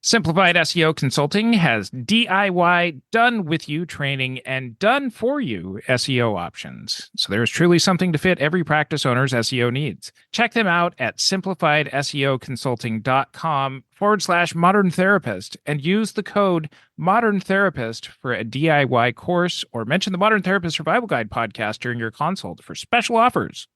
Simplified SEO Consulting has DIY done with you training and done for you SEO options. So there is truly something to fit every practice owner's SEO needs. Check them out at simplifiedseoconsulting.com/modern therapist and use the code modern therapist for a DIY course, or mention the Modern Therapist Survival Guide podcast during your consult for special offers.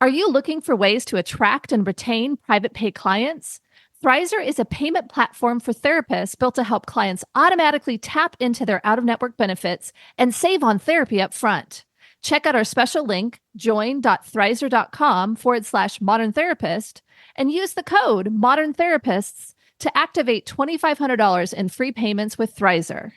Are you looking for ways to attract and retain private pay clients? Thrizer is a payment platform for therapists built to help clients automatically tap into their out-of-network benefits and save on therapy up front. Check out our special link, join.thrizer.com/modern therapist, and use the code modern therapists to activate $2,500 in free payments with Thrizer.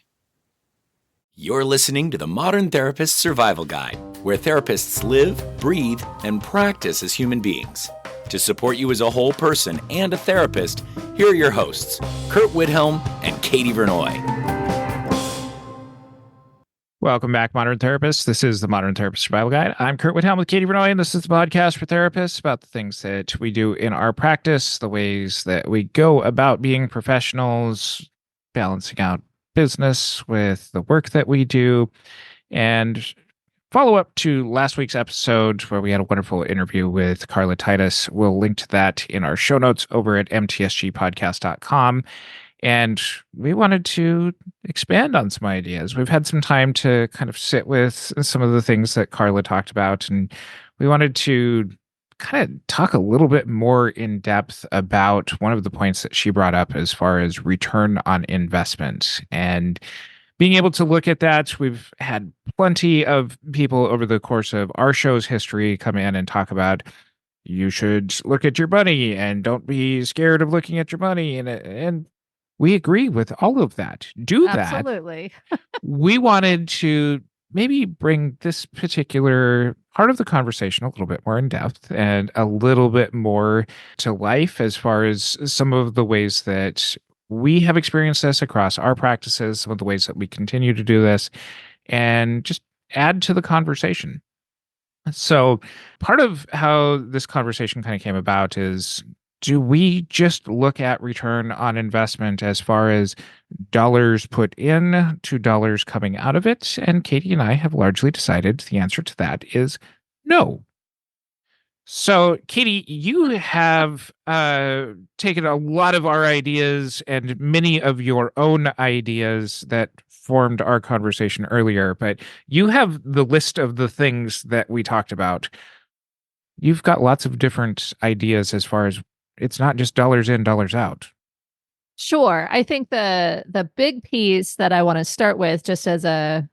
You're listening to the Modern Therapist Survival Guide, where therapists live, breathe, and practice as human beings. To support you as a whole person and a therapist, here are your hosts, Curt Widhelm and Katie Vernoy. Welcome back, Modern Therapists. This is the Modern Therapist Survival Guide. I'm Curt Widhelm with Katie Vernoy, and this is the podcast for therapists about the things that we do in our practice, the ways that we go about being professionals, balancing out business with the work that we do, and follow up to last week's episode where we had a wonderful interview with Carla Titus. We'll link to that in our show notes over at mtsgpodcast.com. And we wanted to expand on some ideas. We've had some time to kind of sit with some of the things that Carla talked about, and we wanted to kind of talk a little bit more in depth about one of the points that she brought up as far as return on investment. And being able to look at that, we've had plenty of people over the course of our show's history come in and talk about, you should look at your money and don't be scared of looking at your money. And we agree with all of that. Do that. Absolutely. We wanted to maybe bring this particular part of the conversation a little bit more in depth and a little bit more to life as far as some of the ways that we have experienced this across our practices, some of the ways that we continue to do this, and just add to the conversation. So part of how this conversation kind of came about is, do we just look at return on investment as far as dollars put in to dollars coming out of it? And Katie and I have largely decided the answer to that is no. So, Katie, you have taken a lot of our ideas and many of your own ideas that formed our conversation earlier, but you have the list of the things that we talked about. You've got lots of different ideas as far as it's not just dollars in, dollars out. Sure. I think the big piece that I want to start with, just as a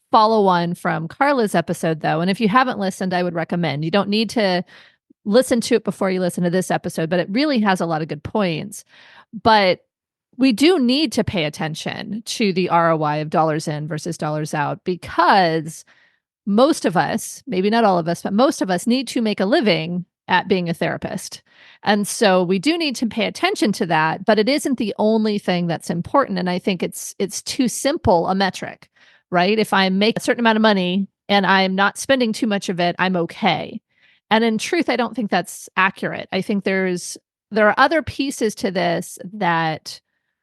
follow-on from Carla's episode, though, and if you haven't listened, I would recommend. You don't need to listen to it before you listen to this episode, but it really has a lot of good points. But we do need to pay attention to the ROI of dollars in versus dollars out, because most of us, maybe not all of us, but most of us need to make a living at being a therapist. And so we do need to pay attention to that, but it isn't the only thing that's important. And I think it's too simple a metric, right? If I make a certain amount of money and I'm not spending too much of it, I'm okay. And in truth, I don't think that's accurate. I think there are other pieces to this that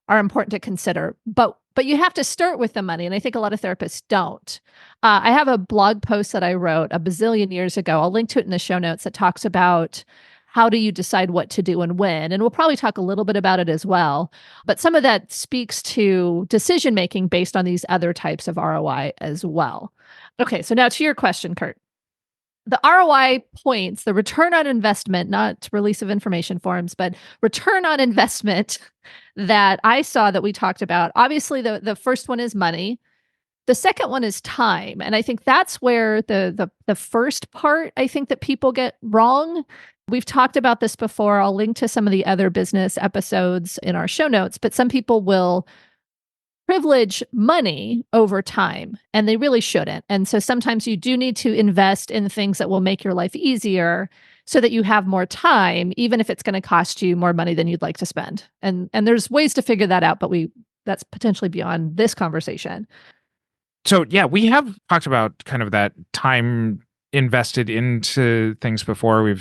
are important to consider, but you have to start with the money. And I think a lot of therapists don't. I have a blog post that I wrote a bazillion years ago. I'll link to it in the show notes, that talks about how do you decide what to do and when. And we'll probably talk a little bit about it as well. But some of that speaks to decision-making based on these other types of ROI as well. Okay, so now to your question, Curt. The ROI points, the return on investment, not release of information forms, but return on investment that I saw that we talked about. Obviously, the first one is money. The second one is time. And I think that's where the first part, I think, that people get wrong. We've talked about this before. I'll link to some of the other business episodes in our show notes, but some people will privilege money over time, and they really shouldn't. And so sometimes you do need to invest in things that will make your life easier so that you have more time, even if it's going to cost you more money than you'd like to spend. And there's ways to figure that out, but that's potentially beyond this conversation. So yeah, we have talked about kind of that time invested into things before.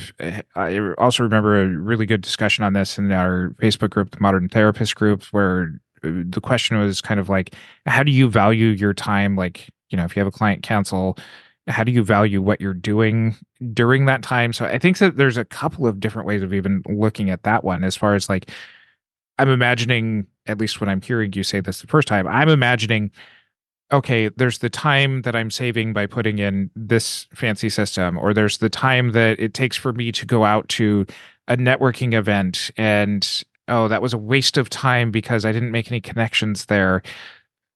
I also remember a really good discussion on this in our Facebook group, the Modern Therapist group, where the question was kind of like, how do you value your time? Like, if you have a client cancel, how do you value what you're doing during that time? So I think that there's a couple of different ways of even looking at that one, as far as like, I'm imagining, at least when I'm hearing you say this the first time, I'm imagining, okay, there's the time that I'm saving by putting in this fancy system, or there's the time that it takes for me to go out to a networking event, and oh, that was a waste of time because I didn't make any connections there.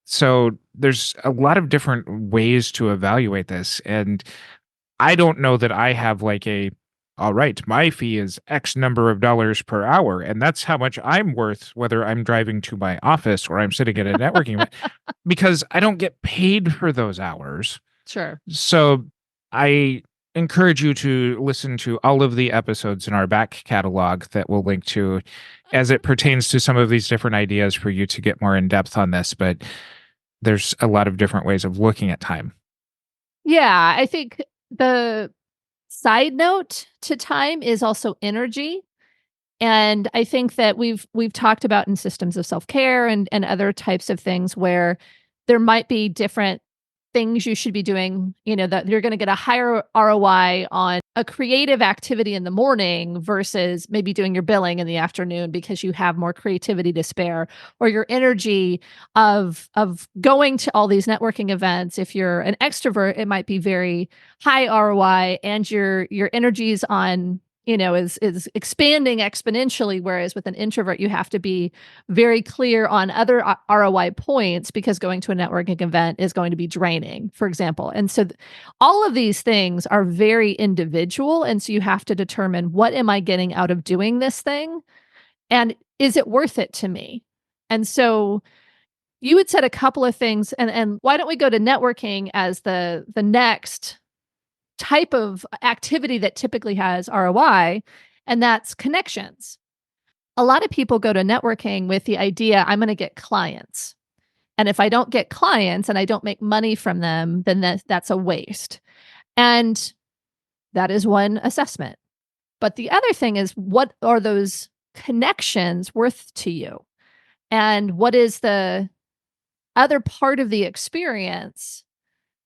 So there's a lot of different ways to evaluate this. And I don't know that I have like all right, my fee is X number of dollars per hour, and that's how much I'm worth, whether I'm driving to my office or I'm sitting at a networking event, because I don't get paid for those hours. Sure. So I encourage you to listen to all of the episodes in our back catalog that we'll link to as it pertains to some of these different ideas for you to get more in depth on this. But there's a lot of different ways of looking at time. Yeah, I think the side note to time is also energy. And I think that we've talked about in systems of self-care and other types of things where there might be different things you should be doing, that you're going to get a higher ROI on a creative activity in the morning versus maybe doing your billing in the afternoon because you have more creativity to spare, or your energy of going to all these networking events. If you're an extrovert, it might be very high ROI, and your energies on is expanding exponentially, whereas with an introvert, you have to be very clear on other ROI points because going to a networking event is going to be draining, for example. And so all of these things are very individual. And so you have to determine, what am I getting out of doing this thing? And is it worth it to me? And so you had said a couple of things, and why don't we go to networking as the next type of activity that typically has ROI, and that's connections. A lot of people go to networking with the idea, I'm going to get clients. And if I don't get clients and I don't make money from them, then that's a waste. And that is one assessment. But the other thing is, what are those connections worth to you? And what is the other part of the experience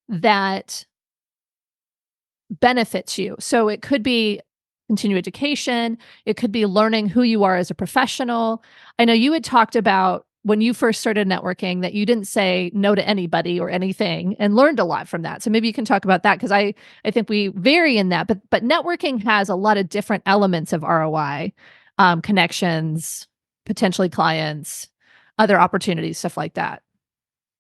that benefits you? So it could be continuing education. It could be learning who you are as a professional. I know you had talked about when you first started networking that you didn't say no to anybody or anything, and learned a lot from that. So maybe you can talk about that, because I think we vary in that. But networking has a lot of different elements of ROI, connections, potentially clients, other opportunities, stuff like that.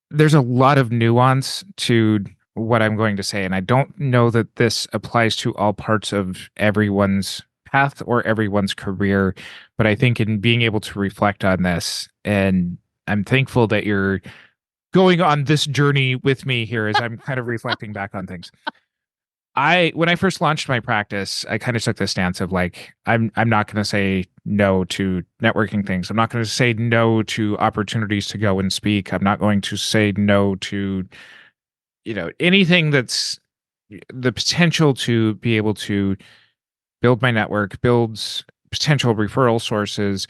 There's a lot of nuance to what I'm going to say, and I don't know that this applies to all parts of everyone's path or everyone's career, but I think in being able to reflect on this, and I'm thankful that you're going on this journey with me here as I'm kind of reflecting back on things. When I first launched my practice, I kind of took the stance of like, I'm not going to say no to networking things. I'm not going to say no to opportunities to go and speak. I'm not going to say no to anything that's the potential to be able to build my network, builds potential referral sources.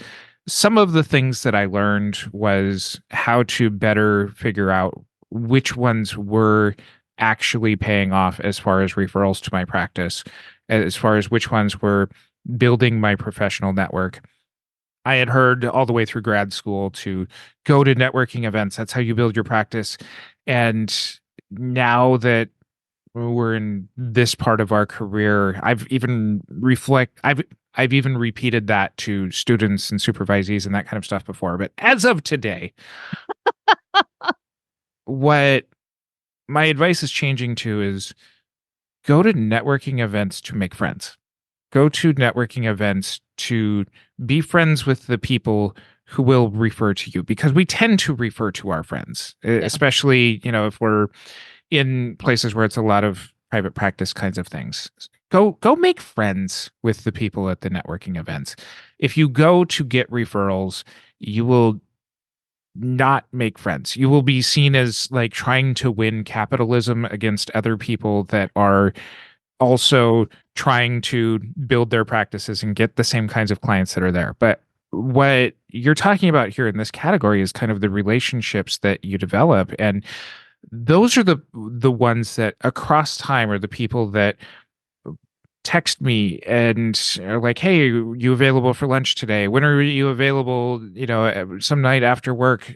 Some of the things that I learned was how to better figure out which ones were actually paying off as far as referrals to my practice, as far as which ones were building my professional network. I had heard all the way through grad school to go to networking events. That's how you build your practice. And now that we're in this part of our career, I've even repeated that to students and supervisees and that kind of stuff before. But as of today, what my advice is changing to is go to networking events to make friends. Go to networking events to be friends with the people who will refer to you, because we tend to refer to our friends, especially, if we're in places where it's a lot of private practice kinds of things. Go make friends with the people at the networking events. If you go to get referrals, you will not make friends. You will be seen as like trying to win capitalism against other people that are also trying to build their practices and get the same kinds of clients that are there. But what you're talking about here in this category is kind of the relationships that you develop, and those are the ones that across time are the people that text me and are like, "Hey, you available for lunch today? When are you available? Some night after work.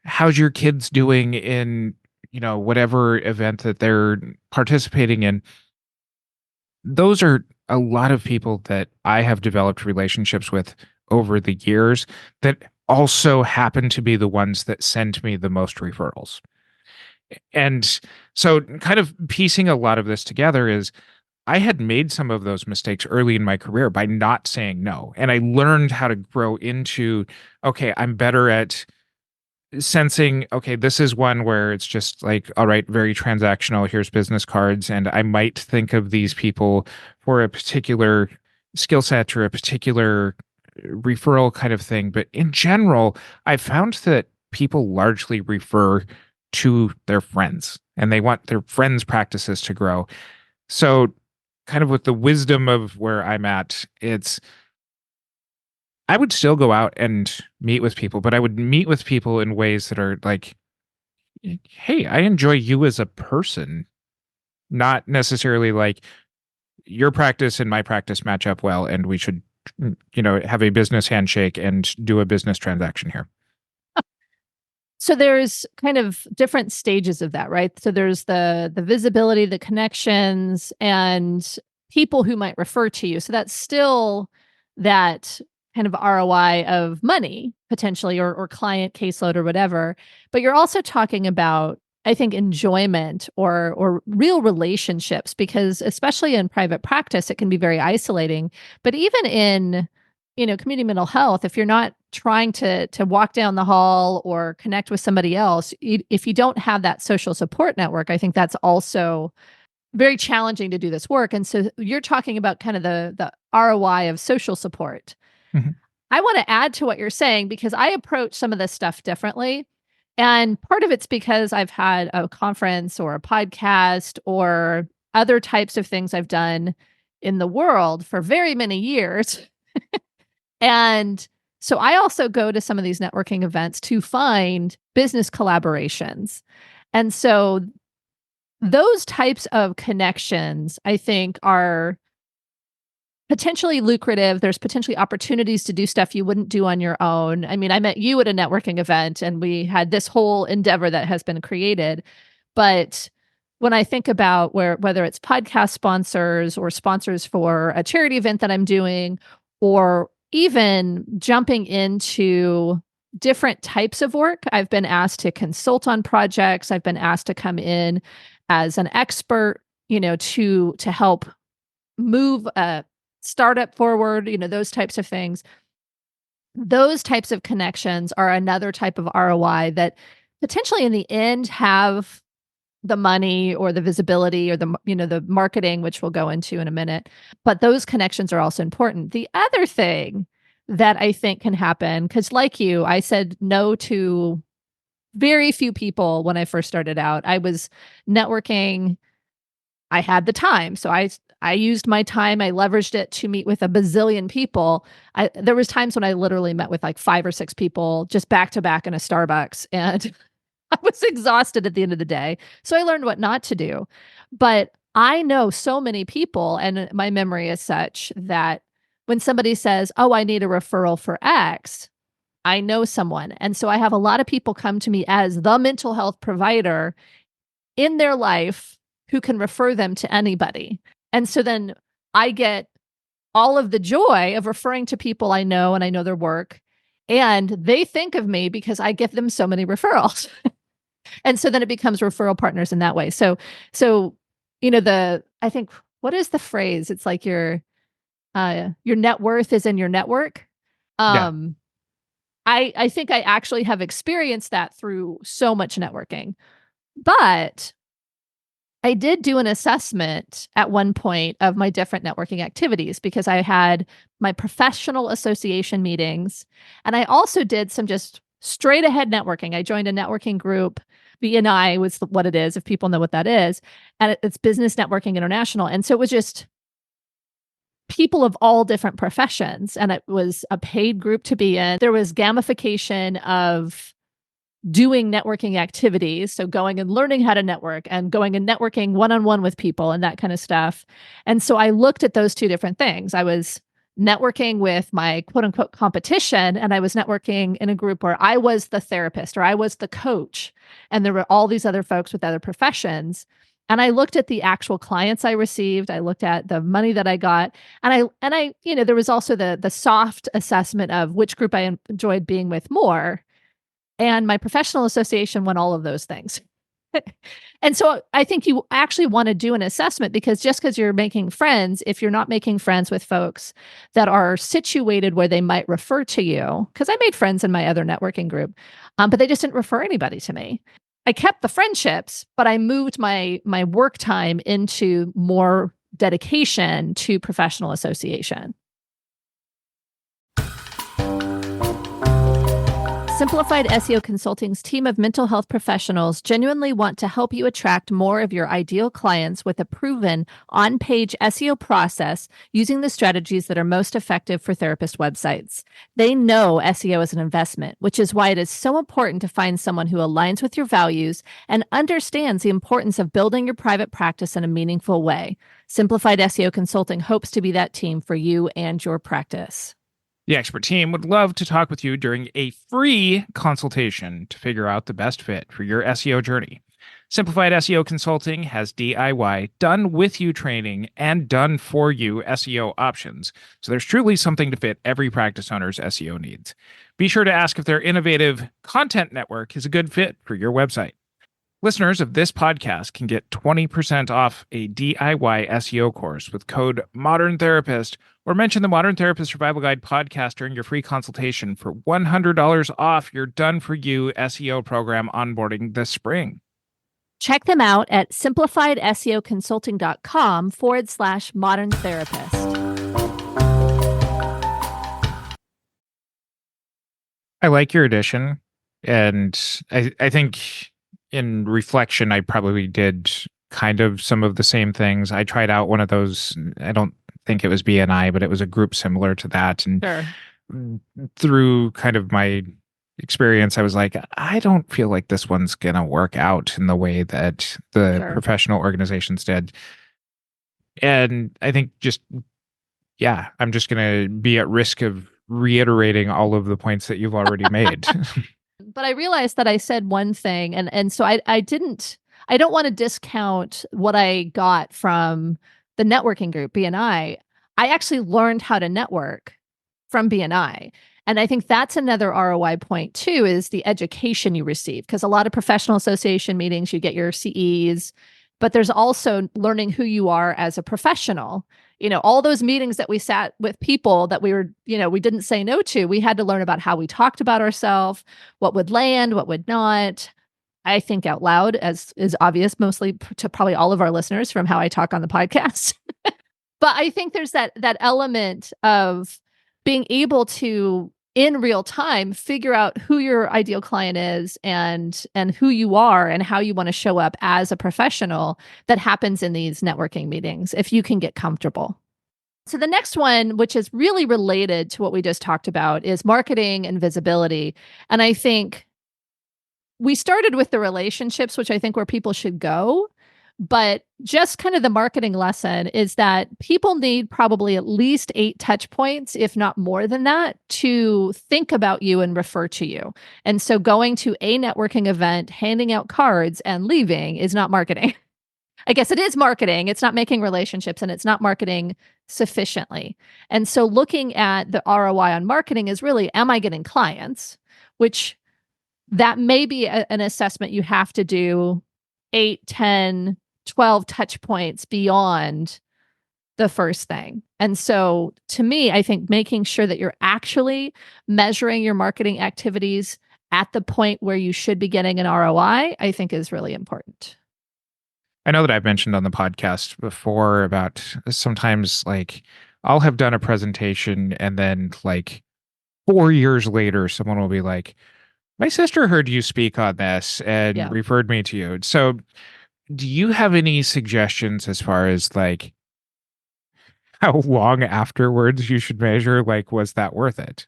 How's your kids doing in whatever event that they're participating in?" Those are a lot of people that I have developed relationships with over the years that also happen to be the ones that send me the most referrals. And so, kind of piecing a lot of this together is I had made some of those mistakes early in my career by not saying no. And I learned how to grow into, okay, I'm better at sensing, okay, this is one where it's just like, all right, very transactional. Here's business cards. And I might think of these people for a particular skill set or a particular referral kind of thing. But in general, I found that people largely refer to their friends and they want their friends' practices to grow. So, kind of with the wisdom of where I'm at, I would still go out and meet with people, but I would meet with people in ways that are like, hey, I enjoy you as a person, not necessarily like your practice and my practice match up well, and we should, have a business handshake and do a business transaction here. So there's kind of different stages of that, right? So there's the visibility, the connections, and people who might refer to you. So that's still that kind of ROI of money potentially, or client caseload or whatever. But you're also talking about, I think, enjoyment or real relationships, because especially in private practice, it can be very isolating. But even in community mental health, if you're not trying to walk down the hall or connect with somebody else, if you don't have that social support network, I think that's also very challenging to do this work. And so you're talking about kind of the ROI of social support. Mhm. I want to add to what you're saying because I approach some of this stuff differently. And part of it's because I've had a conference or a podcast or other types of things I've done in the world for very many years. And so I also go to some of these networking events to find business collaborations. And so those types of connections, I think, are potentially lucrative. There's potentially opportunities to do stuff you wouldn't do on your own. I mean, I met you at a networking event and we had this whole endeavor that has been created. But when I think about whether it's podcast sponsors or sponsors for a charity event that I'm doing, or even jumping into different types of work, I've been asked to consult on projects. I've been asked to come in as an expert, to help move a startup forward, those types of things. Those types of connections are another type of ROI that potentially in the end have the money or the visibility or the marketing, which we'll go into in a minute. But those connections are also important. The other thing that I think can happen, because like you, I said no to very few people when I first started out. I was networking. I had the time. So I used my time. I leveraged it to meet with a bazillion people. There was times when I literally met with like 5 or 6 people just back to back in a Starbucks, and I was exhausted at the end of the day. So I learned what not to do. But I know so many people, and my memory is such that when somebody says, "Oh, I need a referral for X," I know someone. And so I have a lot of people come to me as the mental health provider in their life who can refer them to anybody. And so then I get all of the joy of referring to people I know and I know their work. And they think of me because I give them so many referrals. And so then it becomes referral partners in that way. So, I think, what is the phrase? It's like your net worth is in your network. Yeah. I think I actually have experienced that through so much networking. But I did do an assessment at one point of my different networking activities because I had my professional association meetings and I also did some just straight ahead networking. I joined a networking group BNI was what it is, if people know what that is. And it's Business Networking International. And so it was just people of all different professions. And it was a paid group to be in. There was gamification of doing networking activities. So going and learning how to network and going and networking one-on-one with people and that kind of stuff. And so I looked at those two different things. I was networking with my quote unquote competition, and I was networking in a group where I was the therapist or I was the coach. And there were all these other folks with other professions. And I looked at the actual clients I received. I looked at the money that I got. And I, there was also the soft assessment of which group I enjoyed being with more. And my professional association won all of those things. And so I think you actually want to do an assessment, because just because you're making friends, if you're not making friends with folks that are situated where they might refer to you, because I made friends in my other networking group, but they just didn't refer anybody to me. I kept the friendships, but I moved my work time into more dedication to professional association. Simplified SEO Consulting's team of mental health professionals genuinely want to help you attract more of your ideal clients with a proven on-page SEO process using the strategies that are most effective for therapist websites. They know SEO is an investment, which is why it is so important to find someone who aligns with your values and understands the importance of building your private practice in a meaningful way. Simplified SEO Consulting hopes to be that team for you and your practice. The expert team would love to talk with you during a free consultation to figure out the best fit for your SEO journey. Simplified SEO Consulting has DIY, done with you training, and done for you SEO options. So there's truly something to fit every practice owner's SEO needs. Be sure to ask if their innovative content network is a good fit for your website. Listeners of this podcast can get 20% off a DIY SEO course with code Modern Therapist, or mention the Modern Therapist Survival Guide podcast during your free consultation for $100 off your done-for-you SEO program onboarding this spring. Check them out at simplifiedseoconsulting.com/modern therapist. I like your addition, and I think in reflection, I probably did kind of some of the same things. I tried out one of those. I don't think it was BNI, but it was a group similar to that. And Sure. through kind of my experience, I was like, I don't feel like this one's going to work out in the way that the Sure. professional organizations did. And I think I'm just going to be at risk of reiterating all of the points that you've already made. But I realized that I said one thing, and so I don't want to discount what I got from the networking group, BNI. I actually learned how to network from BNI. And I think that's another ROI point too, is the education you receive. Because a lot of professional association meetings, you get your CEs, but there's also learning who you are as a professional. All those meetings that we sat with people that we were, we didn't say no to, we had to learn about how we talked about ourselves, what would land, what would not. I think out loud, as is obvious, mostly to probably all of our listeners from how I talk on the podcast. But I think there's that element of being able to, in real time, figure out who your ideal client is and who you are and how you want to show up as a professional. That happens in these networking meetings if you can get comfortable. So the next one, which is really related to what we just talked about, is marketing and visibility. And I think we started with the relationships, which I think where people should go. But just kind of the marketing lesson is that people need probably at least 8 touch points, if not more than that, to think about you and refer to you. And so going to a networking event, handing out cards and leaving is not marketing. I guess it is marketing. It's not making relationships, and it's not marketing sufficiently. And so looking at the ROI on marketing is really, am I getting clients? Which that may be an assessment you have to do 8, 10, 12 touch points beyond the first thing. And so to me, I think making sure that you're actually measuring your marketing activities at the point where you should be getting an ROI, I think is really important. I know that I've mentioned on the podcast before about sometimes like I'll have done a presentation and then like 4 years later, someone will be like, My sister heard you speak on this and Yeah. referred me to you. So, do you have any suggestions as far as like how long afterwards you should measure? Like, was that worth it?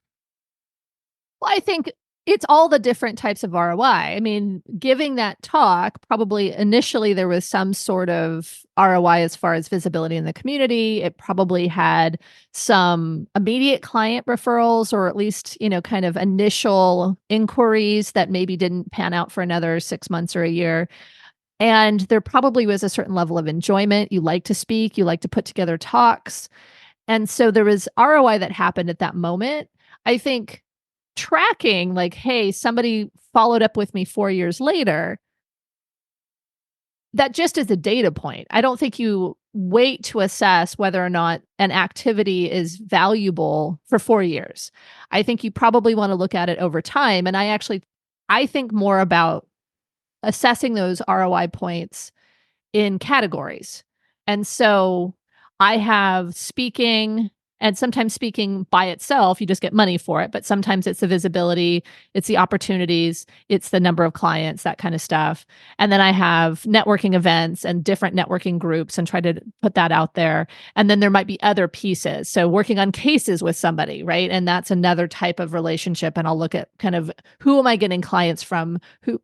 Well, I think it's all the different types of ROI. I mean, giving that talk, probably initially there was some sort of ROI as far as visibility in the community. It probably had some immediate client referrals, or at least, kind of initial inquiries that maybe didn't pan out for another 6 months or a year. And there probably was a certain level of enjoyment. You like to speak, you like to put together talks. And so there was ROI that happened at that moment. I think tracking, like, hey, somebody followed up with me 4 years later, that just is a data point. I don't think you wait to assess whether or not an activity is valuable for 4 years. I think you probably want to look at it over time. And I think more about assessing those ROI points in categories. And so I have speaking, and sometimes speaking by itself, you just get money for it. But sometimes it's the visibility, it's the opportunities, it's the number of clients, that kind of stuff. And then I have networking events and different networking groups and try to put that out there. And then there might be other pieces. So working on cases with somebody, right? And that's another type of relationship. And I'll look at kind of, who am I getting clients from?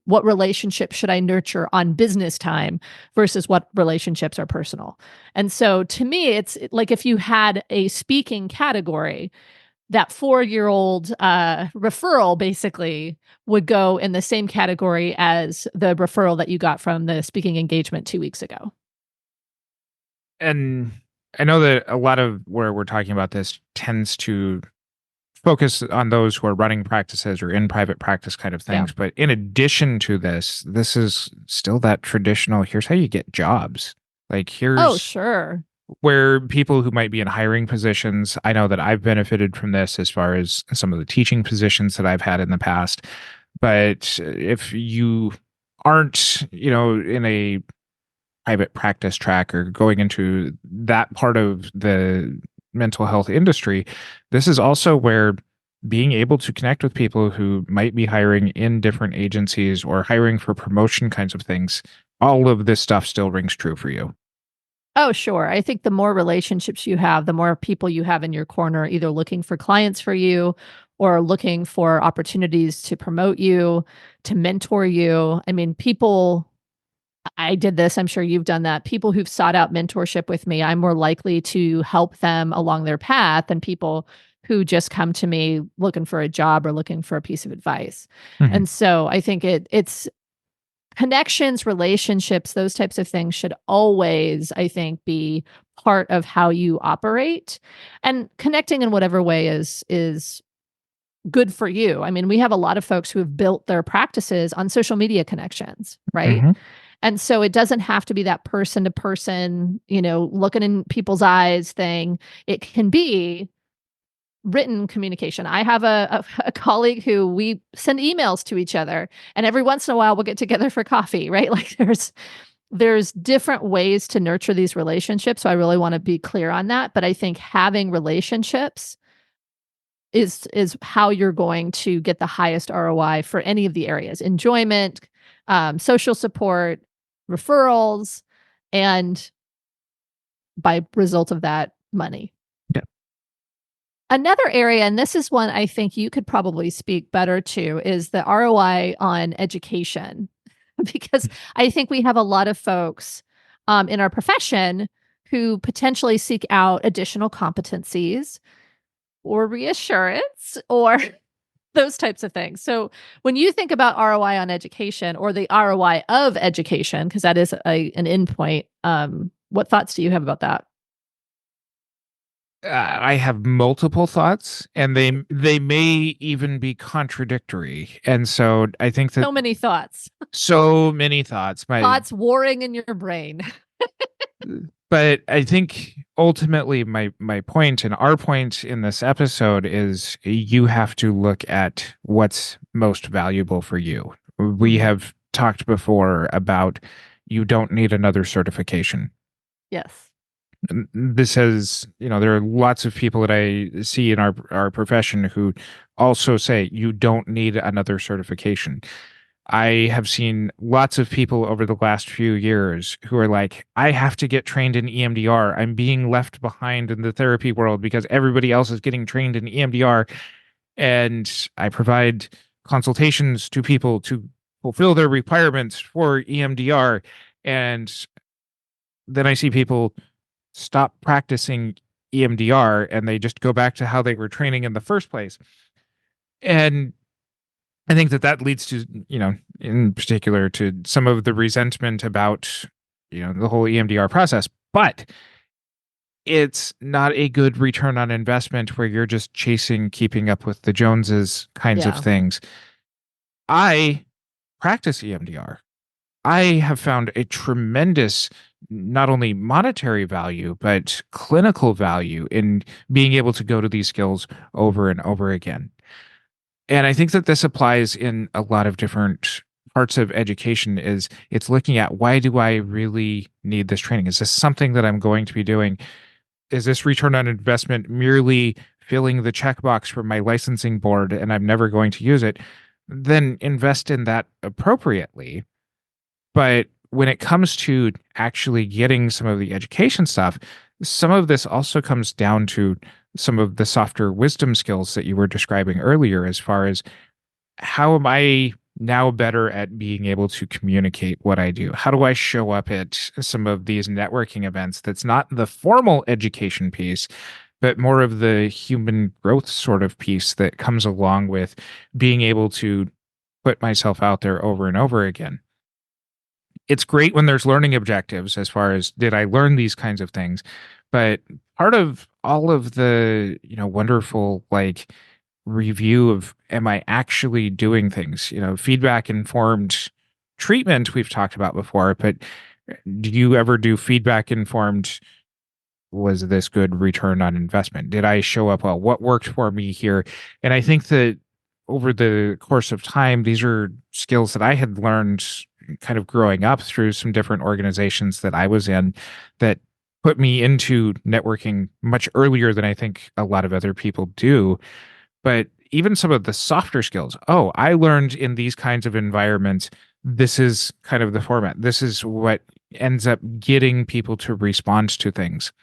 What relationship should I nurture on business time versus what relationships are personal? And so to me, it's like if you had a speaking category, that 4-year-old referral basically would go in the same category as the referral that you got from the speaking engagement 2 weeks ago. And I know that a lot of where we're talking about this tends to focus on those who are running practices or in private practice kind of things. Yeah. But in addition to this is still that traditional, here's how you get jobs. Like, Oh, here's sure. where people who might be in hiring positions, I know that I've benefited from this as far as some of the teaching positions that I've had in the past. But if you aren't, in a private practice track or going into that part of the mental health industry, this is also where being able to connect with people who might be hiring in different agencies or hiring for promotion kinds of things, all of this stuff still rings true for you. Oh, sure. I think the more relationships you have, the more people you have in your corner, either looking for clients for you or looking for opportunities to promote you, to mentor you. I mean, I did this, I'm sure you've done that. People who've sought out mentorship with me, I'm more likely to help them along their path than people who just come to me looking for a job or looking for a piece of advice. Mhm. And so I think it's connections, relationships, those types of things should always, I think, be part of how you operate. And connecting in whatever way is good for you. I mean, we have a lot of folks who have built their practices on social media connections, right? Mhm. And so it doesn't have to be that person to person, looking in people's eyes thing. It can be written communication. I have a colleague who we send emails to each other, and every once in a while we'll get together for coffee, right? Like there's different ways to nurture these relationships. So I really want to be clear on that. But I think having relationships is how you're going to get the highest ROI for any of the areas: enjoyment, social support, referrals, and by result of that, money. Yeah. Another area, and this is one I think you could probably speak better to, is the ROI on education. Because I think we have a lot of folks in our profession who potentially seek out additional competencies or reassurance or those types of things. So when you think about ROI on education, or the ROI of education, because that is an endpoint, what thoughts do you have about that? I have multiple thoughts, and they may even be contradictory. And so I think that So many thoughts, so many thoughts. thoughts warring in your brain. But I think ultimately my point and our point in this episode is you have to look at what's most valuable for you. We Mhm. have talked before about you don't need another certification. Yes. this has, there are lots of people that I see in our profession who also say you don't need another certification. I have seen lots of people over the last few years who are like, I have to get trained in EMDR. I'm being left behind in the therapy world because everybody else is getting trained in EMDR. And I provide consultations to people to fulfill their requirements for EMDR. And then I see people stop practicing EMDR and they just go back to how they were training in the first place. And I think that leads to, in particular to some of the resentment about, the whole EMDR process. But it's not a good return on investment where you're just chasing, keeping up with the Joneses kinds of Yeah. things. I practice EMDR. I have found a tremendous, not only monetary value, but clinical value in being able to go to these skills over and over again. And I think that this applies in a lot of different parts of education. Is it's looking at, why do I really need this training? Is this something that I'm going to be doing? Is this return on investment merely filling the checkbox for my licensing board and I'm never going to use it? Then invest in that appropriately. But when it comes to actually getting some of the education stuff, some of this also comes down to some of the softer wisdom skills that you were describing earlier, as far as, how am I now better at being able to communicate what I do? How do I show up at some of these networking events that's not the formal education piece, but more of the human growth sort of piece that comes along with being able to put myself out there over and over again? It's great when there's learning objectives, as far as, did I learn these kinds of things? But part of all of the, wonderful, like, review of, am I actually doing things? Feedback informed treatment we've talked about before, but do you ever do feedback informed, was this good return on investment? Did I show up well? What worked for me here? And I think that over the course of time, these are skills that I had learned kind of growing up through some different organizations that I was in, that put me into networking much earlier than I think a lot of other people do. But even some of the softer skills, oh, I learned in these kinds of environments, this is kind of the format. This is what ends up getting people to respond to things.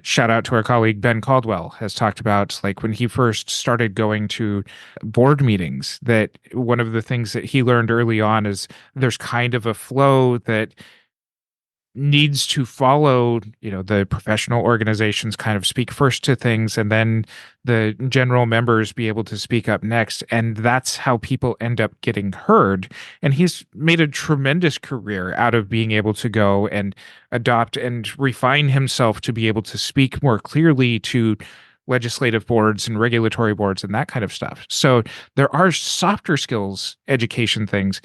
Shout out to our colleague Ben Caldwell, has talked about, like, when he first started going to board meetings, that one of the things that he learned early on is there's kind of a flow that needs to follow, the professional organizations kind of speak first to things, and then the general members be able to speak up next. And that's how people end up getting heard. And he's made a tremendous career out of being able to go and adopt and refine himself to be able to speak more clearly to legislative boards and regulatory boards and that kind of stuff. So there are softer skills education things,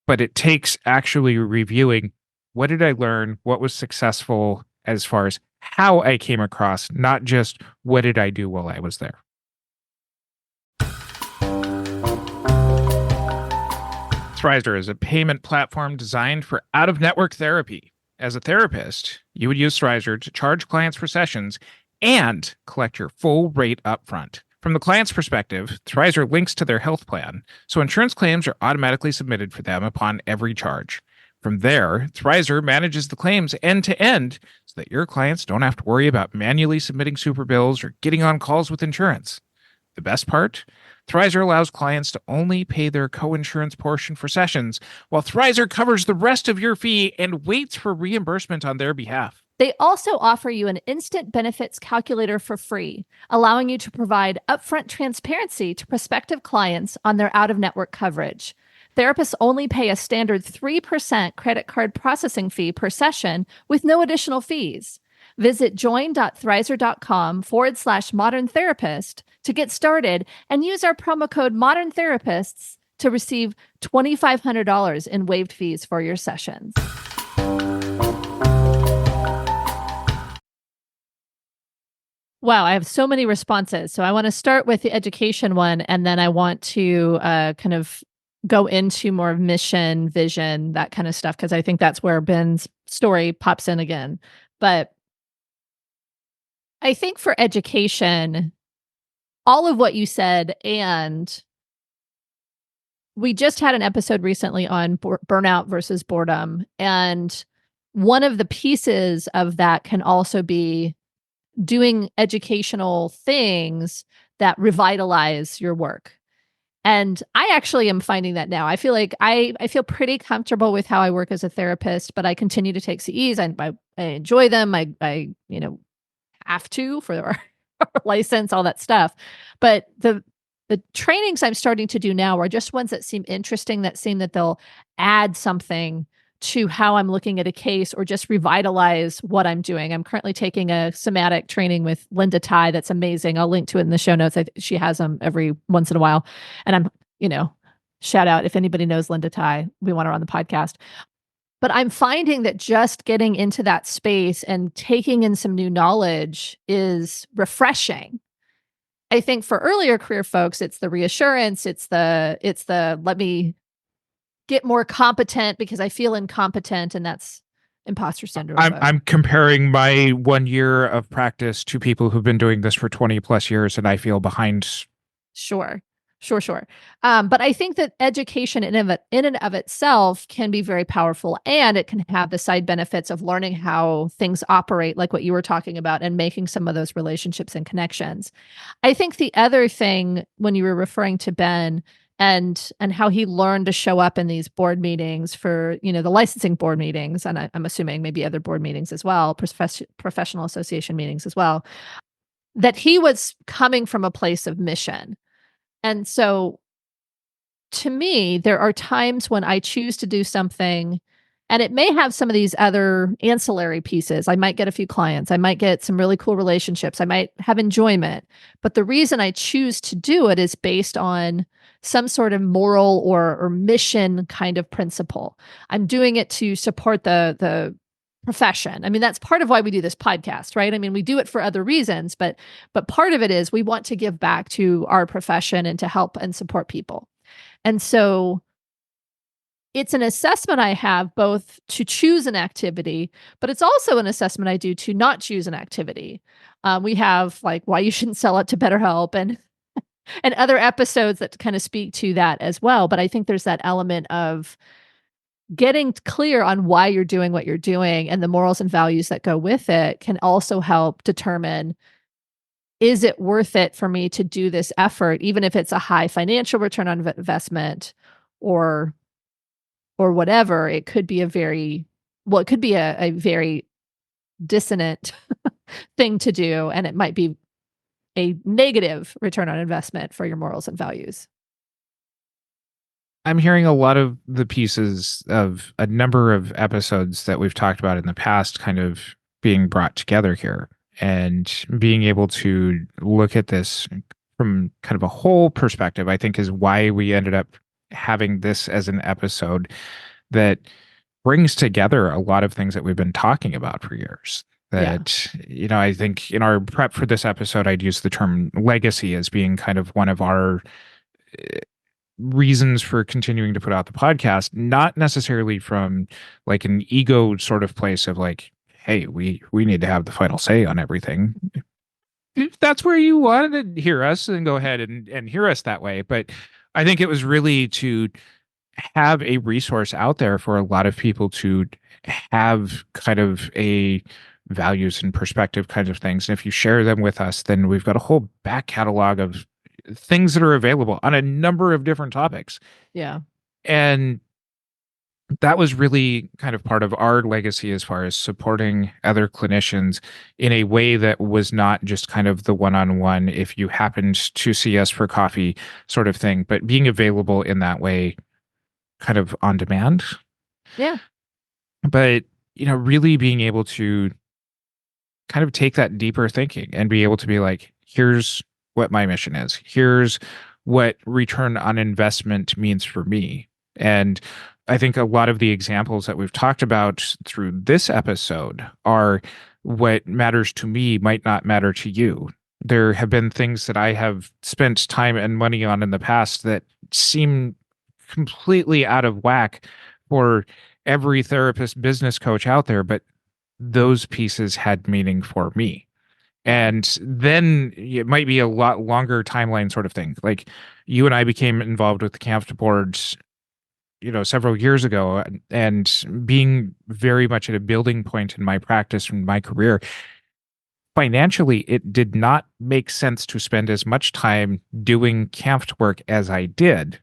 but it takes actually reviewing, what did I learn? What was successful, as far as how I came across, not just what did I do while I was there. Thrizer is a payment platform designed for out-of-network therapy. As a therapist, you would use Thrizer to charge clients for sessions and collect your full rate upfront. From the client's perspective, Thrizer links to their health plan, so insurance claims are automatically submitted for them upon every charge. From there, Thrizer manages the claims end to end so that your clients don't have to worry about manually submitting super bills or getting on calls with insurance. The best part? Thrizer allows clients to only pay their co-insurance portion for sessions, while Thrizer covers the rest of your fee and waits for reimbursement on their behalf. They also offer you an instant benefits calculator for free, allowing you to provide upfront transparency to prospective clients on their out-of-network coverage. Therapists only pay a standard 3% credit card processing fee per session with no additional fees. Visit join.thrizer.com/modern therapist to get started and use our promo code Modern Therapists to receive $2,500 in waived fees for your sessions. Wow, I have so many responses. So I want to start with the education one, and then I want to kind of go into more mission, vision, that kind of stuff, because I think that's where Ben's story pops in again. But I think for education, all of what you said, and we just had an episode recently on burnout versus boredom. And one of the pieces of that can also be doing educational things that revitalize your work. And I actually am finding that now. I feel like I feel pretty comfortable with how I work as a therapist, but I continue to take CEs. I enjoy them. I have to for our license, all that stuff. But the trainings I'm starting to do now are just ones that seem interesting, that seem that they'll add something to how I'm looking at a case or just revitalize what I'm doing. I'm currently taking a somatic training with Linda Ty that's amazing. I'll link to it in the show notes. She has them every once in a while. And I'm, shout out if anybody knows Linda Ty, we want her on the podcast. But I'm finding that just getting into that space and taking in some new knowledge is refreshing. I think for earlier career folks, it's the reassurance, it's the let me get more competent because I feel incompetent, and that's imposter syndrome. I'm comparing my 1 year of practice to people who've been doing this for 20 plus years, and I feel behind. Sure. But I think that education in and of itself can be very powerful, and it can have the side benefits of learning how things operate, like what you were talking about, and making some of those relationships and connections. I think the other thing, when you were referring to Ben and how he learned to show up in these board meetings for, the licensing board meetings, and I'm assuming maybe other board meetings as well, professional association meetings as well, that he was coming from a place of mission. And so to me, there are times when I choose to do something and it may have some of these other ancillary pieces. I might get a few clients. I might get some really cool relationships. I might have enjoyment. But the reason I choose to do it is based on some sort of moral or mission kind of principle. I'm doing it to support the profession. I mean, that's part of why we do this podcast, right? I mean, we do it for other reasons, but part of it is we want to give back to our profession and to help and support people. And so it's an assessment I have both to choose an activity, but it's also an assessment I do to not choose an activity. We have like why you shouldn't sell it to BetterHelp and other episodes that kind of speak to that as well. But I think there's that element of getting clear on why you're doing what you're doing and the morals and values that go with it can also help determine, is it worth it for me to do this effort, even if it's a high financial return on investment or whatever. It could be a very dissonant thing to do, and it might be a negative return on investment for your morals and values. I'm hearing a lot of the pieces of a number of episodes that we've talked about in the past kind of being brought together here, and being able to look at this from kind of a whole perspective, I think, is why we ended up having this as an episode that brings together a lot of things that we've been talking about for years. That, I think in our prep for this episode, I'd use the term legacy as being kind of one of our reasons for continuing to put out the podcast, not necessarily from like an ego sort of place of like, hey, we need to have the final say on everything. If that's where you wanted to hear us, then go ahead and hear us that way. But I think it was really to have a resource out there for a lot of people to have kind of a values and perspective kinds of things. And if you share them with us, then we've got a whole back catalog of things that are available on a number of different topics. Yeah. And that was really kind of part of our legacy as far as supporting other clinicians in a way that was not just kind of the one-on-one, if you happened to see us for coffee sort of thing, but being available in that way kind of on demand. Yeah. But, really being able to kind of take that deeper thinking and be able to be like, here's what my mission is. Here's what return on investment means for me. And I think a lot of the examples that we've talked about through this episode are what matters to me might not matter to you. There have been things that I have spent time and money on in the past that seem completely out of whack for every therapist, business coach out there, but those pieces had meaning for me. And then it might be a lot longer timeline sort of thing. Like you and I became involved with the Camp boards, several years ago, and being very much at a building point in my practice and my career, financially, it did not make sense to spend as much time doing camp work as I did,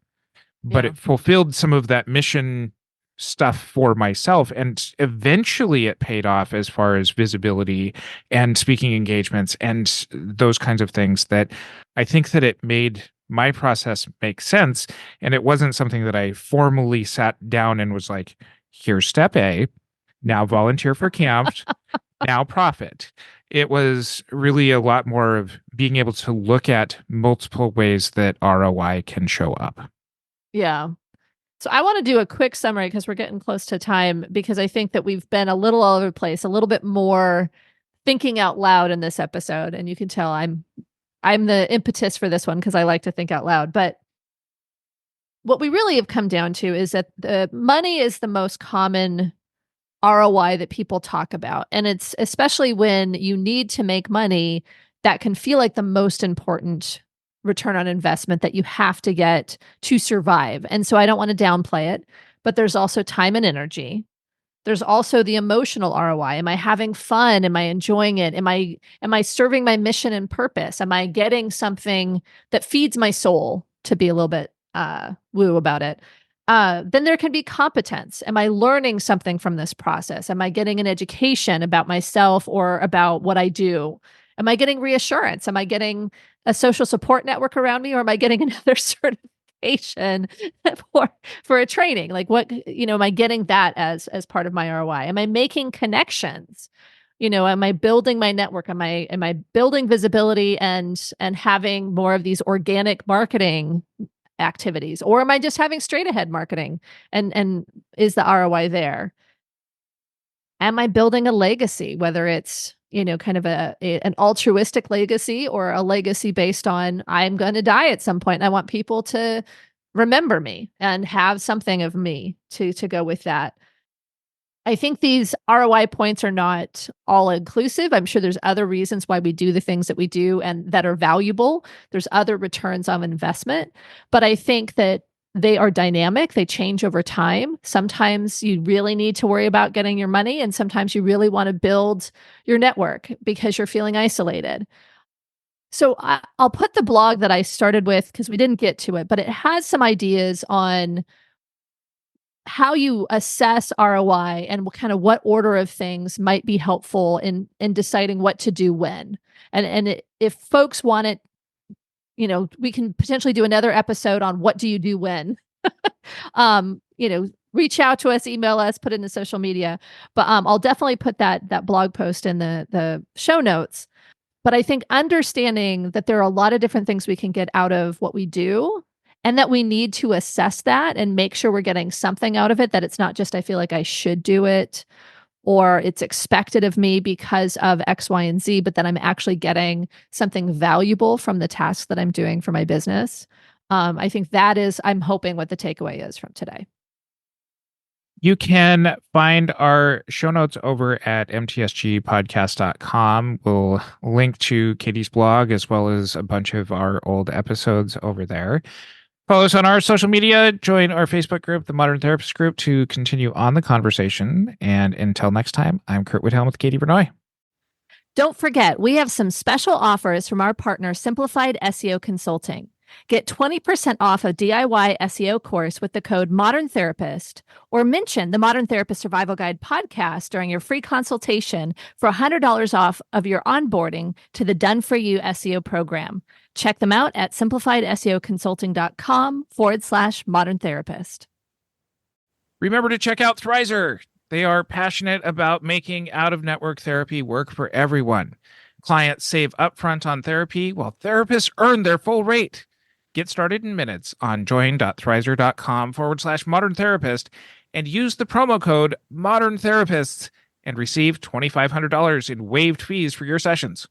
but Yeah. it fulfilled some of that mission stuff for myself. And eventually it paid off as far as visibility and speaking engagements and those kinds of things that I think that it made my process make sense. And it wasn't something that I formally sat down and was like, here's step A, now volunteer for camp, now profit. It was really a lot more of being able to look at multiple ways that ROI can show up. Yeah. So I want to do a quick summary because we're getting close to time, because I think that we've been a little all over the place, a little bit more thinking out loud in this episode. And you can tell I'm the impetus for this one because I like to think out loud. But what we really have come down to is that the money is the most common ROI that people talk about. And it's especially when you need to make money, that can feel like the most important return on investment that you have to get to survive. And so I don't want to downplay it, but there's also time and energy. There's also the emotional ROI. Am I having fun? Am I enjoying it? Am I serving my mission and purpose? Am I getting something that feeds my soul, to be a little bit woo about it? Then there can be competence. Am I learning something from this process? Am I getting an education about myself or about what I do? Am I getting reassurance? Am I getting a social support network around me, or am I getting another certification for a training? Like what, am I getting that as part of my ROI? Am I making connections? Am I building my network? Am I building visibility and having more of these organic marketing activities, or am I just having straight ahead marketing? And is the ROI there? Am I building a legacy, whether it's, kind of an altruistic legacy or a legacy based on I'm going to die at some point and I want people to remember me and have something of me to go with that. I think these ROI points are not all inclusive. I'm sure there's other reasons why we do the things that we do and that are valuable. There's other returns on investment, but I think that they are dynamic. They change over time. Sometimes you really need to worry about getting your money, and sometimes you really want to build your network because you're feeling isolated. So I'll put the blog that I started with, because we didn't get to it, but it has some ideas on how you assess ROI and what order of things might be helpful in deciding what to do when. And if folks want it, we can potentially do another episode on what do you do when. Reach out to us, email us, put it in the social media. But I'll definitely put that blog post in the show notes. But I think understanding that there are a lot of different things we can get out of what we do, and that we need to assess that and make sure we're getting something out of it, that it's not just, I feel like I should do it, or it's expected of me because of X, Y, and Z, but that I'm actually getting something valuable from the task that I'm doing for my business. I think that is, I'm hoping, what the takeaway is from today. You can find our show notes over at mtsgpodcast.com. We'll link to Katie's blog as well as a bunch of our old episodes over there. Follow us on our social media. Join our Facebook group, the Modern Therapist Group, to continue on the conversation. And until next time, I'm Curt Whithelm with Katie Bernoy. Don't forget, we have some special offers from our partner, Simplified SEO Consulting. Get 20% off a DIY SEO course with the code Modern Therapist, or mention the Modern Therapist Survival Guide podcast during your free consultation for $100 off of your onboarding to the Done For You SEO program. Check them out at simplifiedseoconsulting.com/modern therapist. Remember to check out Thrizer. They are passionate about making out-of-network therapy work for everyone. Clients save upfront on therapy while therapists earn their full rate. Get started in minutes on join.thrizer.com/modern therapist and use the promo code Modern Therapists and receive $2,500 in waived fees for your sessions.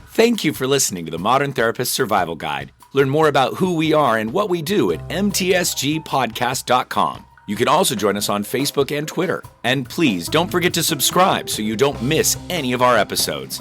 Thank you for listening to the Modern Therapist Survival Guide. Learn more about who we are and what we do at mtsgpodcast.com. You can also join us on Facebook and Twitter. And please don't forget to subscribe so you don't miss any of our episodes.